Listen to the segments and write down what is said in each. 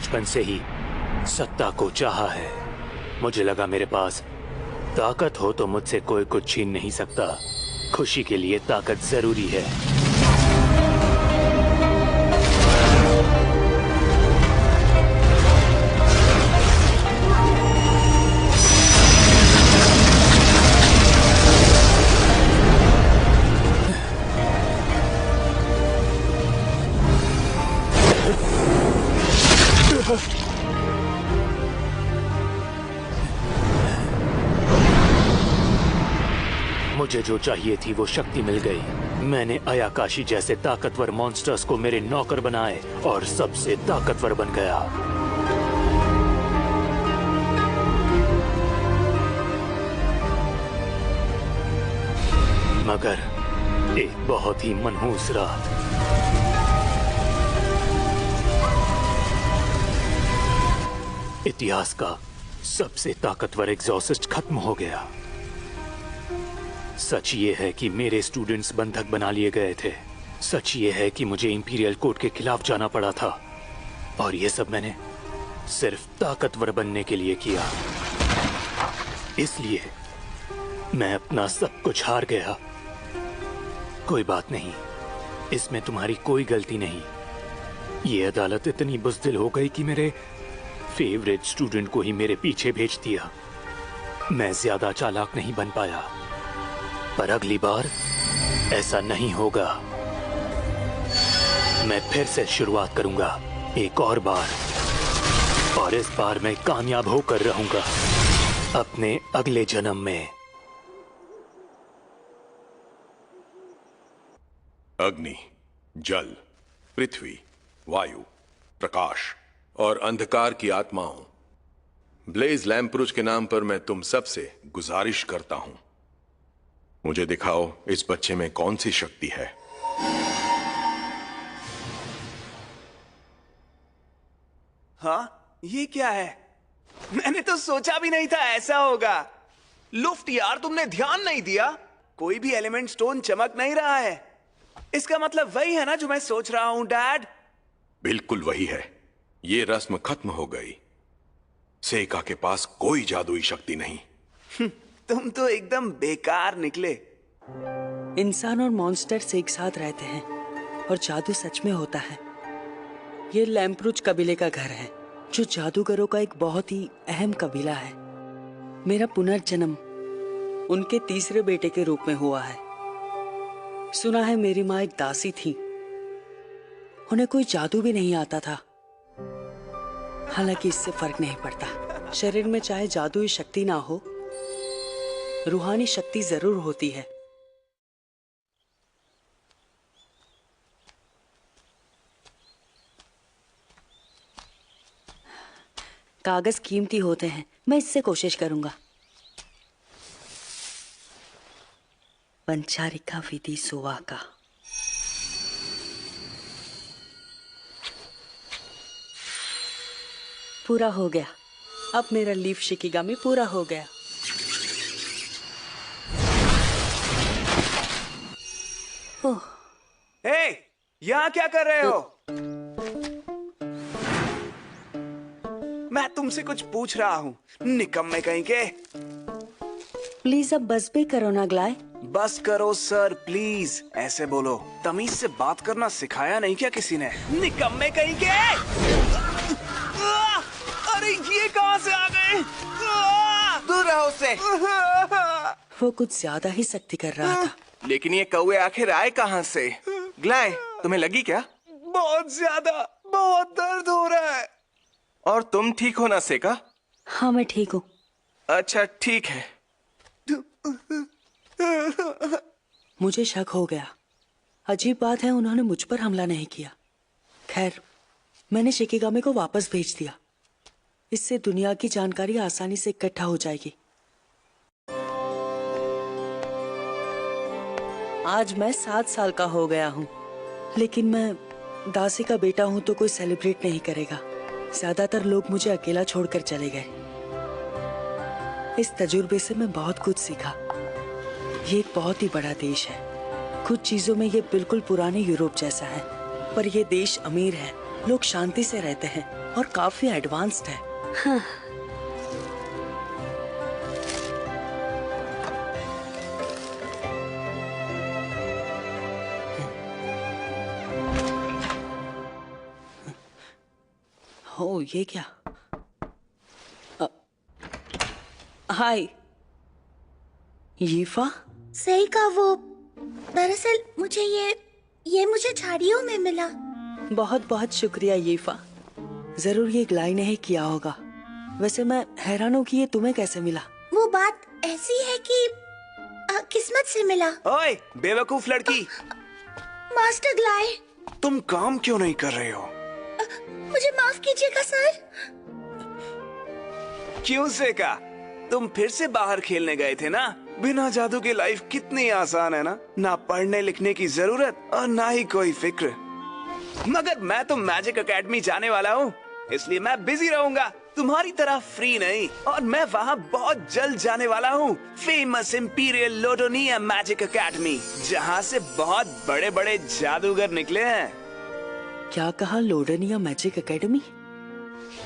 बचपन से ही सत्ता को चाहा है। मुझे लगा मेरे पास ताकत हो तो मुझसे कोई कुछ छीन नहीं सकता। खुशी के लिए ताकत जरूरी है। मुझे जो चाहिए थी वो शक्ति मिल गई। मैंने अयाकाशी जैसे ताकतवर मॉन्स्टर्स को मेरे नौकर बनाए और सबसे ताकतवर बन गया। मगर एक बहुत ही मनहूस रात। इतिहास का सबसे ताकतवर एग्जॉसिस्ट खत्म हो गया। सच ये है कि मेरे स्टूडेंट्स बंधक बना लिए गए थे। सच ये है कि मुझे इंपीरियल कोर्ट के खिलाफ जाना पड़ा था। और ये सब मैंने सिर्फ ताकतवर बनने के लिए किया। इसलिए मैं अपना सब कुछ हार गया। कोई बात नहीं, इसमें तुम्हारी कोई गलती नहीं। ये अदालत इतनी बुज़दिल हो गई कि मेरे फेवरेट स्टूडेंट को ही मेरे पीछे भेज दिया। मैं ज्यादा चालाक नहीं बन पाया, पर अगली बार ऐसा नहीं होगा। मैं फिर से शुरुआत करूंगा एक और बार, और इस बार मैं कामयाब होकर रहूंगा अपने अगले जन्म में। अग्नि, जल, पृथ्वी, वायु, प्रकाश और अंधकार की आत्माओं, ब्लेज लैम्प्रुज के नाम पर मैं तुम सबसे गुजारिश करता हूं, मुझे दिखाओ इस बच्चे में कौन सी शक्ति है। हाँ, ये क्या है? मैंने तो सोचा भी नहीं था ऐसा होगा। लुफ्ट यार, तुमने ध्यान नहीं दिया? कोई भी एलिमेंट स्टोन चमक नहीं रहा है। इसका मतलब वही है ना जो मैं सोच रहा हूं, डैड? बिल्कुल वही है। ये रस्म खत्म हो गई। सेका के पास कोई जादुई शक्ति नहीं। तुम तो एकदम बेकार निकले। इंसान और मॉन्स्टर्स एक साथ रहते हैं और जादू सच में होता है। ये लैम्प्रुज कबीले का घर है, जो जादूगरों का एक बहुत ही अहम कबीला है। मेरा पुनर्जन्म उनके तीसरे बेटे के रूप में हुआ है। सुना है मेरी माँ एक दासी थी, उन्हें कोई जादू भी नहीं आता था। हालांकि इससे फर्क नहीं पड़ता। शरीर में चाहे जादुई शक्ति ना हो, रूहानी शक्ति जरूर होती है। कागज कीमती होते हैं, मैं इससे कोशिश करूंगा। पंचारिका विधि सुवाका। पूरा हो गया। अब मेरा लीफ शिकिगामी पूरा हो गया। हे, यहाँ क्या कर रहे हो? मैं तुमसे कुछ पूछ रहा हूँ, निकम्मे कहीं के। प्लीज अब बस भी करो ना ग्लाय। बस करो सर, प्लीज। ऐसे बोलो। तमीज से बात करना सिखाया नहीं क्या किसी ने? निकम्मे कहीं के। अरे ये कहाँ से आ गए? दूर रहो उससे। वो कुछ ज्यादा ही सख्ती कर रहा था। लेकिन ये कौवे आखिर आए कहाँ से? ग्लाय, तुम्हें लगी क्या? बहुत ज्यादा, बहुत दर्द हो रहा है। और तुम ठीक हो ना सेका? हाँ, मैं ठीक हूँ। अच्छा ठीक है। मुझे शक हो गया। अजीब बात है, उन्होंने मुझ पर हमला नहीं किया। खैर, मैंने शिकिगामी को वापस भेज दिया। इससे दुनिया की जानकारी आसानी से इकट्ठा हो जाएगी। आज मैं 7 साल का हो गया हूँ, लेकिन मैं दासी का बेटा हूँ तो कोई सेलिब्रेट नहीं करेगा। ज्यादातर लोग मुझे अकेला छोड़कर चले गए। इस तजुर्बे से मैं बहुत कुछ सीखा। ये एक बहुत ही बड़ा देश है। कुछ चीजों में ये बिल्कुल पुराने यूरोप जैसा है, पर ये देश अमीर है। लोग शांति से रहते हैं। और काफी एडवांस्ड है। हो, ये क्या? हाय यीफा। सही कहा वो। दरअसल मुझे ये मुझे झाड़ियों में मिला। बहुत बहुत शुक्रिया यीफा। जरूर ये ग्लाई ने ही किया होगा। वैसे मैं हैरान हूँ कि ये तुम्हें कैसे मिला। वो बात ऐसी है कि किस्मत से मिला। ओए बेवकूफ लड़की, मास्टर ग्लाई। तुम काम क्यों नहीं कर रहे हो? मुझे माफ कीजिएगा सर। क्यों सेका? तुम फिर से बाहर खेलने गए थे ना? बिना जादू की लाइफ कितनी आसान है ना पढ़ने लिखने की जरूरत और ना ही कोई फिक्र। मगर मैं तो मैजिक एकेडमी जाने वाला हूँ, इसलिए मैं बिजी रहूंगा, तुम्हारी तरह फ्री नहीं। और मैं वहाँ बहुत जल्द जाने वाला हूँ, फेमस इंपीरियल लोडोनिया मैजिक एकेडमी, जहाँ से बहुत बड़े बड़े जादूगर निकले हैं। क्या कहा? लोडोनिया मैजिक एकेडमी?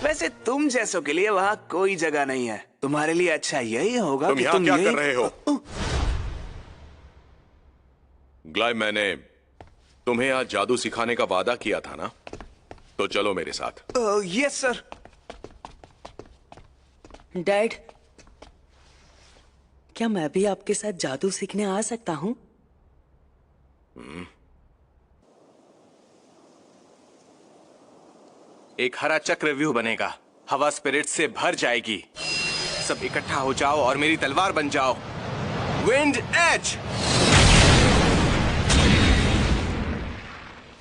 वैसे तुम जैसों के लिए वहाँ कोई जगह नहीं है। तुम्हारे लिए अच्छा यही होगा तुम कि यहाँ तुम क्या यहीं- कर रहे हो? ग्लाई, मैंने तुम्हें आज जादू सिखाने का वादा किया था ना, तो चलो मेरे साथ। Yes sir. डैड, क्या मैं भी आपके साथ जादू सीखने आ सकता हूँ? एक हरा चक्रव्यूह बनेगा, हवा स्पिरिट से भर जाएगी। सब इकट्ठा हो जाओ और मेरी तलवार बन जाओ। Wind edge.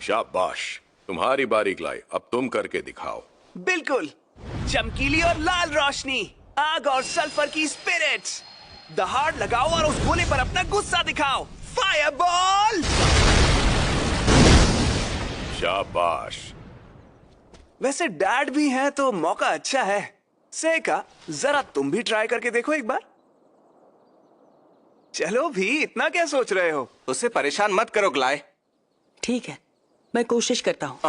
शाबाश, तुम्हारी बारी ग्लाई, अब तुम करके दिखाओ। बिल्कुल, चमकीली और लाल रोशनी, आग और सल्फर की स्पिरिट्स। दहाड़ लगाओ और उस गोले पर अपना गुस्सा दिखाओ। फायरबॉल। शाबाश। वैसे डैड भी है तो मौका अच्छा है। सेका, जरा तुम भी ट्राई करके देखो एक बार। चलो भी, इतना क्या सोच रहे हो? उसे परेशान मत करो ग्लाई। ठीक है, मैं कोशिश करता हूँ।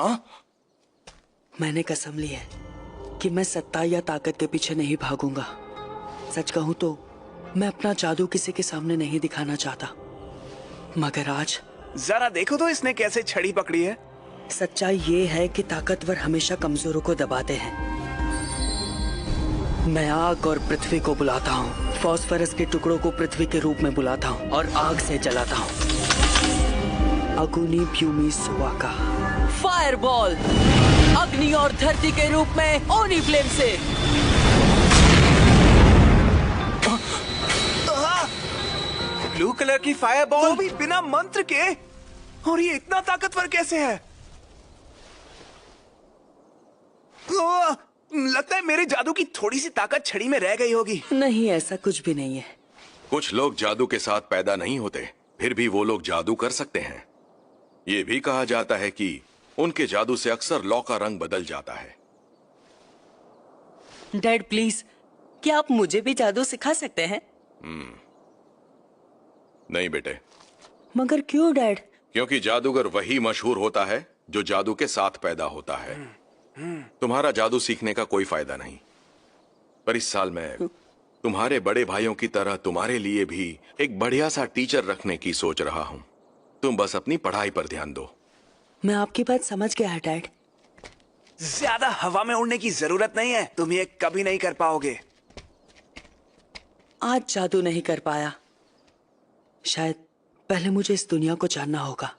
मैंने कसम ली है कि मैं सत्ता या ताकत के पीछे नहीं भागूंगा। सच कहूँ तो मैं अपना जादू किसी के सामने नहीं दिखाना चाहता, मगर आज जरा देखो तो इसने कैसे छड़ी पकड़ी है। सच्चाई ये है कि ताकतवर हमेशा कमजोरों को दबाते हैं। मैं आग और पृथ्वी को बुलाता हूँ, फास्फोरस के टुकड़ों को पृथ्वी के रूप में बुलाता हूँ और आग से जलाता हूँ। अगुनी प्यूमी सुवाका। फायरबॉल, अग्नि और धरती के रूप में ओनी फ्लेम से। ब्लू कलर की फायरबॉल। वो भी बिना मंत्र के। और ये इतना ताकतवर कैसे है? लगता है मेरे जादू की थोड़ी सी ताकत छड़ी में रह गई होगी। नहीं, ऐसा कुछ भी नहीं है। कुछ लोग जादू के साथ पैदा नहीं होते, फिर भी वो लोग जादू कर सकते हैं। ये भी कहा जाता है कि उनके जादू से अक्सर लौ का रंग बदल जाता है। डैड प्लीज, क्या आप मुझे भी जादू सिखा सकते हैं? नहीं बेटे। मगर क्यों डैड? क्योंकि जादूगर वही मशहूर होता है जो जादू के साथ पैदा होता है। तुम्हारा जादू सीखने का कोई फायदा नहीं। पर इस साल मैं तुम्हारे बड़े भाइयों की तरह तुम्हारे लिए भी एक बढ़िया सा टीचर रखने की सोच रहा हूं। तुम बस अपनी पढ़ाई पर ध्यान दो। मैं आपकी बात समझ गया डैड। ज्यादा हवा में उड़ने की जरूरत नहीं है, तुम ये कभी नहीं कर पाओगे। आज जादू नहीं कर पाया, शायद पहले मुझे इस दुनिया को जानना होगा।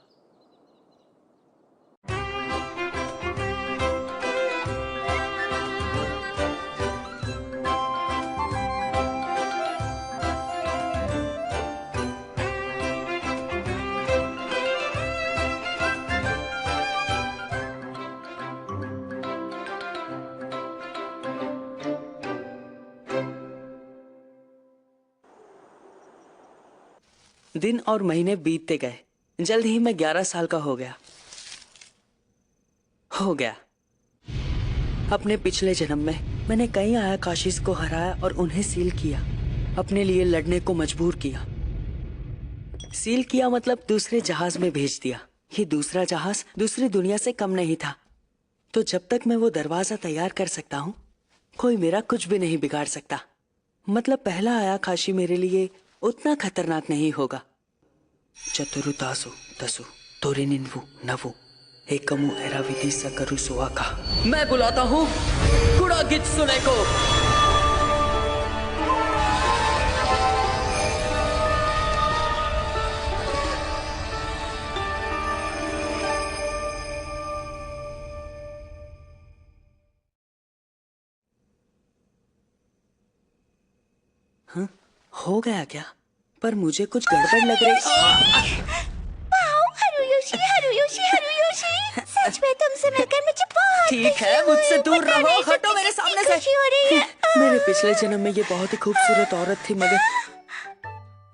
दिन और महीने बीतते गए। जल्द ही मैं 11 साल का हो गया। अपने पिछले जन्म में मैंने कई आयाकाशीस को हराया और उन्हें सील किया, अपने लिए लड़ने को मजबूर किया। सील किया मतलब दूसरे जहाज में भेज दिया। ये दूसरा जहाज दूसरी दुनिया से कम नहीं था। तो जब तक मैं वो दरवाजा तैयार कर सकता हूँ, कोई मेरा कुछ भी नहीं बिगाड़ सकता। मतलब पहला आया काशी मेरे लिए उतना खतरनाक नहीं होगा। चतुरु तासु तसु तोरिनिन्वु नवु एकमु एराविधि सकरु सुआका। मैं बुलाता हूँ कुड़ा गित्सुने को। हो गया क्या? पर मुझे कुछ गड़बड़ लग रही। हरुयोशी, हरुयोशी, हरुयोशी, सच में तुमसे मिलकर मुझे बहुत ठीक है, मुझसे दूर रहो, हटो मेरे सामने से। खुशी हो रही है। मेरे पिछले जन्म में ये बहुत ही खूबसूरत औरत थी, मगर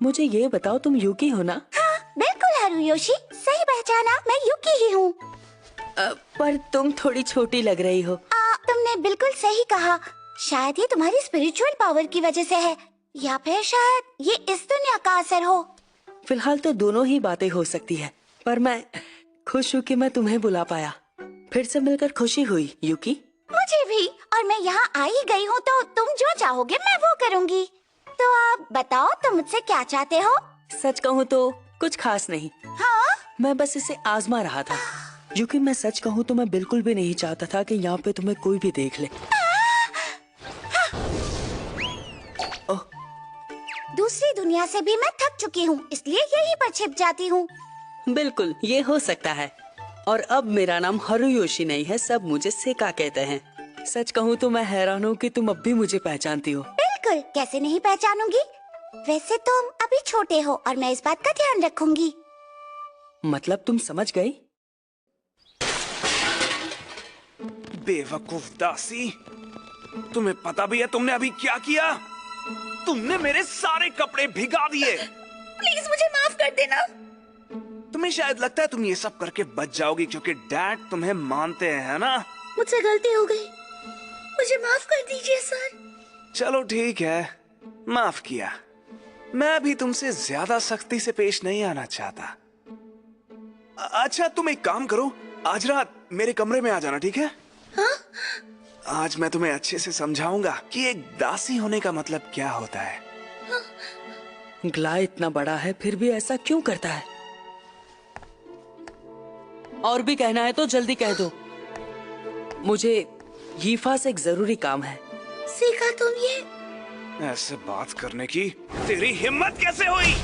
मुझे ये बताओ तुम यूकी हो ना? बिल्कुल हरुयोशी, सही पहचाना, मैं यूकी ही हूँ। पर तुम थोड़ी छोटी लग रही हो। तुमने बिल्कुल सही कहा। शायद ये तुम्हारी स्पिरिचुअल पावर की वजह से है, या फिर शायद ये इस दुनिया का असर हो। फिलहाल तो दोनों ही बातें हो सकती है, पर मैं खुश हूँ कि मैं तुम्हें बुला पाया। फिर से मिलकर खुशी हुई यूकी। मुझे भी, और मैं यहाँ आई गई हूँ तो तुम जो चाहोगे मैं वो करूँगी। तो आप बताओ, तुम मुझसे क्या चाहते हो? सच कहूँ तो कुछ खास नहीं। हाँ? मैं बस इसे आजमा रहा था। यूकी मैं सच कहूँ तो मैं बिल्कुल भी नहीं चाहता था कि यहाँ पे तुम्हें कोई भी देख ले। दूसरी दुनिया से भी मैं थक चुकी हूँ, इसलिए यहीं पर छिप जाती हूँ। बिल्कुल, ये हो सकता है। और अब मेरा नाम हरुयोशी नहीं है, सब मुझे सेका कहते हैं। सच कहूँ तो मैं हैरान हूँ कि तुम अब भी मुझे पहचानती हो। बिल्कुल, कैसे नहीं पहचानूंगी। वैसे तुम अभी छोटे हो और मैं इस बात का ध्यान रखूंगी। मतलब तुम समझ गई? बेवकूफ दासी, तुम्हें पता भी है तुमने अभी क्या किया? तुमने मेरे सारे कपड़े भिगा दिए। प्लीज मुझे माफ कर देना। तुम्हें शायद लगता है तुम ये सब करके बच जाओगी क्योंकि डैड तुम्हें मानते हैं, है ना? मुझसे गलती हो गई, मुझे माफ कर दीजिए सर। चलो ठीक है, माफ किया। मैं भी तुमसे ज्यादा सख्ती से पेश नहीं आना चाहता। अच्छा, तुम एक काम करो, आज रात मेरे कमरे में आ जाना, ठीक है? हाँ? आज मैं तुम्हें अच्छे से समझाऊंगा कि एक दासी होने का मतलब क्या होता है। ग्ला इतना बड़ा है फिर भी ऐसा क्यों करता है? और भी कहना है तो जल्दी कह दो। मुझे यीफा से एक जरूरी काम है। सीखा तुम ये? ऐसे बात करने की तेरी हिम्मत कैसे हुई?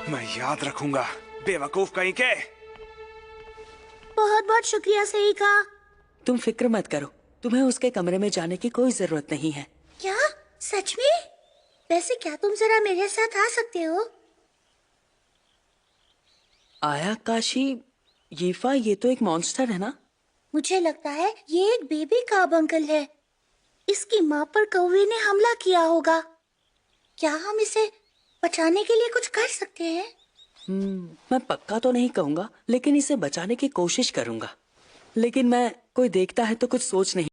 मैं याद रखूंगा, बेवकूफ कहीं के। बहुत बहुत शुक्रिया सेका। तुम फिक्र मत करो, तुम्हें उसके कमरे में जाने की कोई जरूरत नहीं है। क्या? सच में? वैसे क्या तुम जरा मेरे साथ आ सकते हो? आया काशी, यीफा ये तो एक मॉन्स्टर है ना? मुझे लगता है ये एक बेबी कार्बंकल है। इसकी माँ पर कौवे ने हमला किया होगा। क्या हम इसे बचाने के लिए कुछ कर सकते हैं? मैं पक्का तो नहीं कहूंगा, लेकिन इसे बचाने की कोशिश करूंगा। लेकिन मैं कोई देखता है तो कुछ सोच नहीं